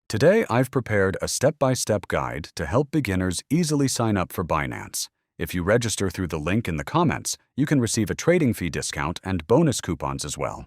Today, I've prepared a step-by-step guide to help beginners easily sign up for Binance. If you register through the link in the comments, you can receive a trading fee discount and bonus coupons as well.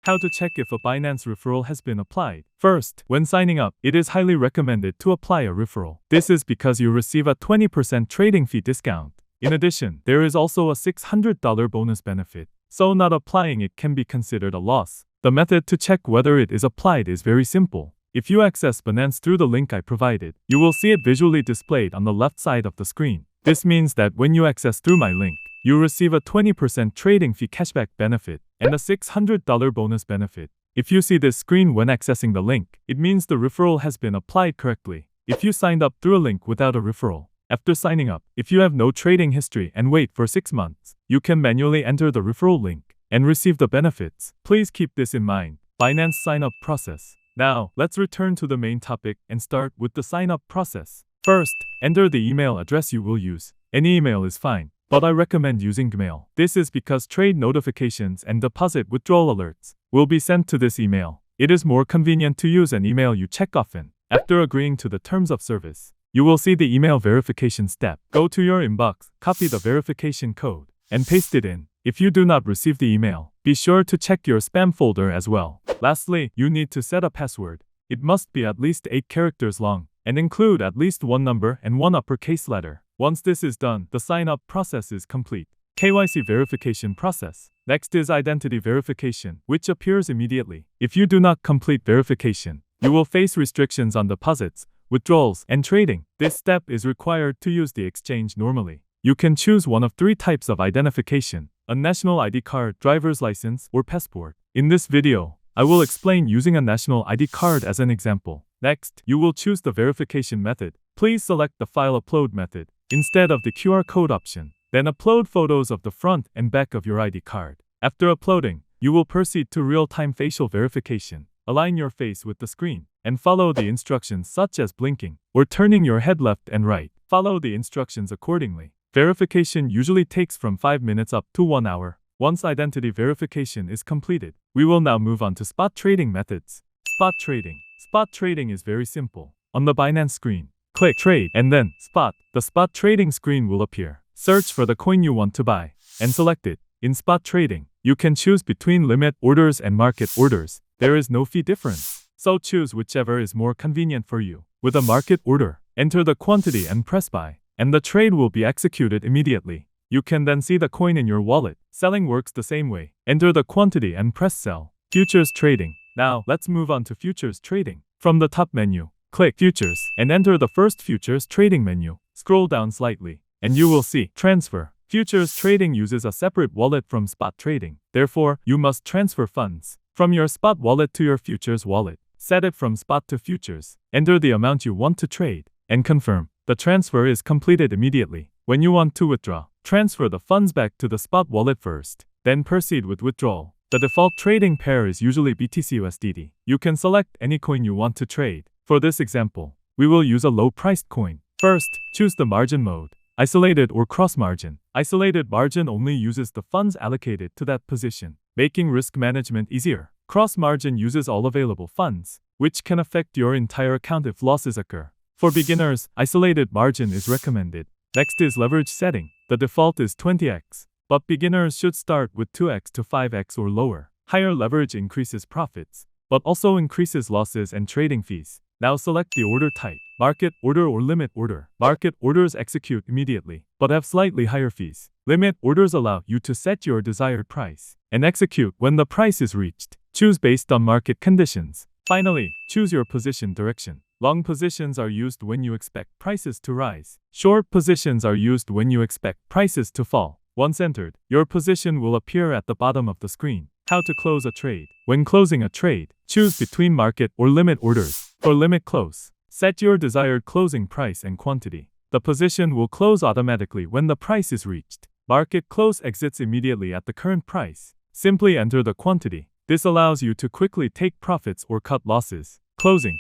How to check if a Binance referral has been applied. First, when signing up, it is highly recommended to apply a referral. This is because you receive a 20% trading fee discount. In addition, there is also a $600 bonus benefit, so not applying it can be considered a loss. The method to check whether it is applied is very simple. If you access Binance through the link I provided, you will see it visually displayed on the left side of the screen. This means that when you access through my link, you receive a 20% trading fee cashback benefit and a $600 bonus benefit. If you see this screen when accessing the link, it means the referral has been applied correctly. If you signed up through a link without a referral, after signing up, if you have no trading history and wait for 6 months, you can manually enter the referral link and receive the benefits. Please keep this in mind. Binance sign-up process. Now, let's return to the main topic and start with the sign-up process. First, enter the email address you will use. Any email is fine, but I recommend using Gmail. This is because trade notifications and deposit withdrawal alerts will be sent to this email. It is more convenient to use an email you check often. After agreeing to the terms of service, you will see the email verification step. Go to your inbox, copy the verification code, and paste it in. If you do not receive the email, be sure to check your spam folder as well. Lastly, you need to set a password. It must be at least 8 characters long and include at least one number and one uppercase letter. Once this is done, the sign-up process is complete. KYC verification process. Next is identity verification, which appears immediately. If you do not complete verification, you will face restrictions on deposits, withdrawals, and trading. This step is required to use the exchange normally. You can choose one of 3 types of identification: a national ID card, driver's license, or passport. In this video, I will explain using a national ID card as an example. Next, you will choose the verification method. Please select the file upload method instead of the QR code option. Then upload photos of the front and back of your ID card. After uploading, you will proceed to real-time facial verification. Align your face with the screen and follow the instructions such as blinking or turning your head left and right. Follow the instructions accordingly. Verification usually takes from 5 minutes up to 1 hour. Once identity verification is completed, we will now move on to spot trading methods. Spot trading. Spot trading is very simple. On the Binance screen, click Trade and then Spot. The spot trading screen will appear. Search for the coin you want to buy and select it. In spot trading, you can choose between limit orders and market orders. There is no fee difference, so choose whichever is more convenient for you. With a market order, enter the quantity and press buy, and the trade will be executed immediately. You can then see the coin in your wallet. Selling works the same way. Enter the quantity and press sell. Futures trading. Now, let's move on to futures trading. From the top menu, click Futures and enter the first futures trading menu. Scroll down slightly, and you will see Transfer. Futures trading uses a separate wallet from spot trading. Therefore, you must transfer funds from your spot wallet to your futures wallet. Set it from spot to futures. Enter the amount you want to trade and confirm. The transfer is completed immediately. When you want to withdraw, transfer the funds back to the spot wallet first, then proceed with withdrawal. The default trading pair is usually BTC USDT. You can select any coin you want to trade. For this example, we will use a low-priced coin. First, choose the margin mode. Isolated or cross margin. Isolated margin only uses the funds allocated to that position, making risk management easier. Cross margin uses all available funds, which can affect your entire account if losses occur. For beginners, isolated margin is recommended. Next is leverage setting. The default is 20x, but beginners should start with 2x to 5x or lower. Higher leverage increases profits, but also increases losses and trading fees. Now select the order type, market order or limit order. Market orders execute immediately, but have slightly higher fees. Limit orders allow you to set your desired price and execute when the price is reached. Choose based on market conditions. Finally, choose your position direction. Long positions are used when you expect prices to rise. Short positions are used when you expect prices to fall. Once entered, your position will appear at the bottom of the screen. How to close a trade. When closing a trade, choose between market or limit orders. For limit close, set your desired closing price and quantity. The position will close automatically when the price is reached. Market close exits immediately at the current price. Simply enter the quantity. This allows you to quickly take profits or cut losses. Closing.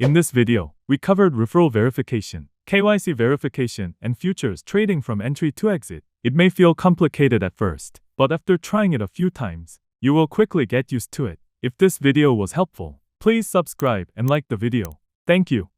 In this video, we covered referral verification, KYC verification, and futures trading from entry to exit. It may feel complicated at first, but after trying it a few times, you will quickly get used to it. If this video was helpful, please subscribe and like the video. Thank you.